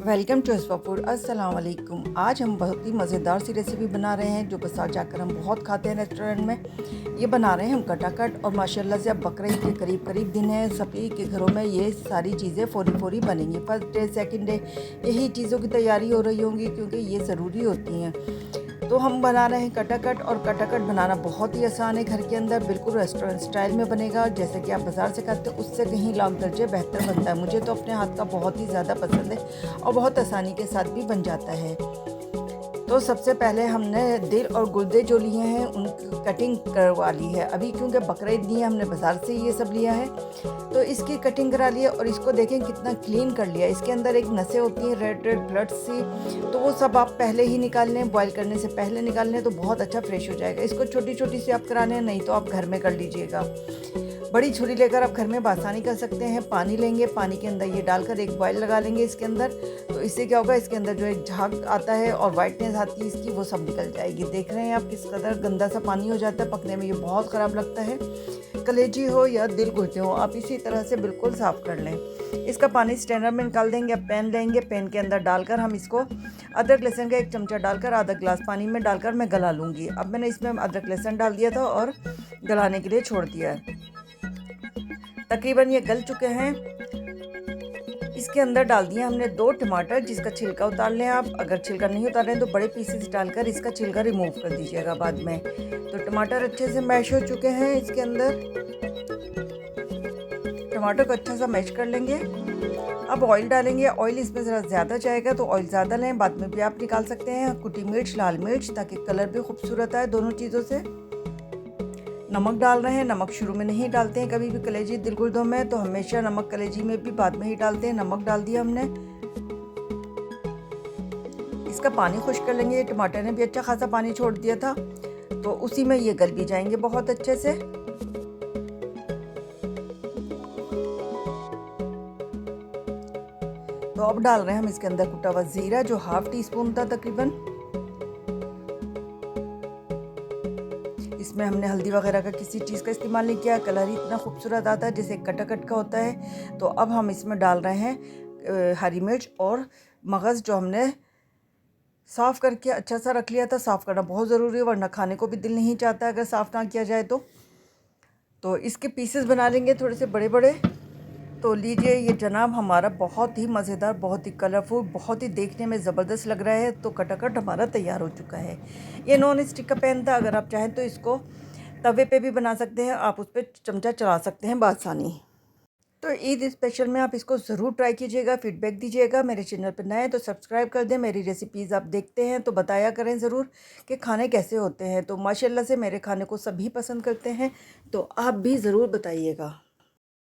Welcome to अस्वा food. अस्सलाम वालेकुम। आज हम बहुत ही मज़ेदार सी रेसिपी बना रहे हैं जो बाजार जाकर हम बहुत खाते हैं रेस्टोरेंट में। ये बना रहे हैं हम कटाकट और माशाल्लाह से अब बकरीद के करीब करीब दिन है, सभी के घरों में ये सारी चीज़ें फ़ौरी फ़ौरी बनेंगी। फर्स्ट डे सेकंड डे यही चीज़ों की तैयारी हो रही होंगी क्योंकि ये ज़रूरी होती हैं। तो हम बना रहे हैं कटाकट, और कटाकट बनाना बहुत ही आसान है। घर के अंदर बिल्कुल रेस्टोरेंट स्टाइल में बनेगा, जैसे कि आप बाज़ार से खाते हो उससे कहीं लाख दर्जे बेहतर बनता है। मुझे तो अपने हाथ का बहुत ही ज़्यादा पसंद है और बहुत आसानी के साथ भी बन जाता है। तो सबसे पहले हमने दिल और गुर्दे जो लिए हैं उनकी कटिंग करवा ली है। अभी क्योंकि बकरीद नहीं है, हमने बाज़ार से ये सब लिया है, तो इसकी कटिंग करा ली है। और इसको देखें कितना क्लीन कर लिया। इसके अंदर एक नसें होती हैं रेड रेड ब्लड सी, तो वो सब आप पहले ही निकाल लें, बॉईल करने से पहले निकाल लें तो बहुत अच्छा फ्रेश हो जाएगा। इसको छोटी छोटी सी आप करा लें, नहीं तो आप घर में कर लीजिएगा। बड़ी छुरी लेकर आप घर में आसानी कर सकते हैं। पानी लेंगे, पानी के अंदर ये डालकर एक बॉईल लगा लेंगे इसके अंदर। तो इससे क्या होगा, इसके अंदर जो एक झाग आता है और वाइटनेस आती है इसकी, वो सब निकल जाएगी। देख रहे हैं आप किस कदर गंदा सा पानी हो जाता है, पकने में ये बहुत ख़राब लगता है। कलेजी हो या दिल गुर्दे हो, आप इसी तरह से बिल्कुल साफ़ कर लें। इसका पानी स्ट्रेनर में निकाल देंगे। अब पैन लेंगे, पैन के अंदर डालकर हम इसको अदरक लहसुन का 1 चमचा डालकर आधा गिलास पानी में डालकर मैं गला लूँगी। अब मैंने इसमें अदरक लहसुन डाल दिया था और गलाने के लिए छोड़ दिया है। तकरीबन ये गल चुके हैं। इसके अंदर डाल दिए हमने 2 टमाटर, जिसका छिलका उतार लें आप। अगर छिलका नहीं उतार रहे तो बड़े पीसेस डालकर इसका छिलका रिमूव कर दीजिएगा बाद में। तो टमाटर अच्छे से मैश हो चुके हैं। इसके अंदर टमाटर को अच्छा सा मैश कर लेंगे। अब ऑयल डालेंगे। ऑयल इसमें ज़रा ज़्यादा जाएगा तो ऑयल ज़्यादा लें, बाद में भी आप निकाल सकते हैं। कुटी मिर्च, लाल मिर्च, ताकि कलर भी खूबसूरत आए दोनों चीज़ों से। नमक डाल रहे हैं। नमक शुरू में नहीं डालते हैं कभी भी कलेजी दिल गुर्दों में, तो हमेशा नमक कलेजी में भी बाद में ही डालते हैं। नमक डाल दिया हमने। इसका पानी खुश कर लेंगे। टमाटर ने भी अच्छा खासा पानी छोड़ दिया था, तो उसी में ये गल भी जाएंगे बहुत अच्छे से। तो अब डाल रहे हैं हम इसके अंदर कुटा हुआ जीरा, जो 1/2 टीस्पून था तकरीबन। इसमें हमने हल्दी वगैरह का किसी चीज़ का इस्तेमाल नहीं किया। कलर ही इतना खूबसूरत आता है जैसे कटाकट का होता है। तो अब हम इसमें डाल रहे हैं हरी मिर्च और मगज़, जो हमने साफ़ करके अच्छा सा रख लिया था। साफ़ करना बहुत ज़रूरी है, वरना खाने को भी दिल नहीं चाहता अगर साफ़ ना किया जाए तो इसके पीसेस बना लेंगे थोड़े से बड़े बड़े। तो लीजिए, ये जनाब हमारा बहुत ही मज़ेदार, बहुत ही कलरफुल, बहुत ही देखने में ज़बरदस्त लग रहा है। तो कटाकट हमारा तैयार हो चुका है। ये नॉन स्टिक का पैन था, अगर आप चाहें तो इसको तवे पे भी बना सकते हैं, आप उस पर चमचा चला सकते हैं बासानी। तो ईद स्पेशल में आप इसको ज़रूर ट्राई कीजिएगा, फीडबैक दीजिएगा। मेरे चैनल पर नए हैं तो सब्सक्राइब कर दें। मेरी रेसिपीज़ आप देखते हैं तो बताया करें ज़रूर कि खाने कैसे होते हैं। तो माशाल्लाह से मेरे खाने को सभी पसंद करते हैं, तो आप भी ज़रूर बताइएगा।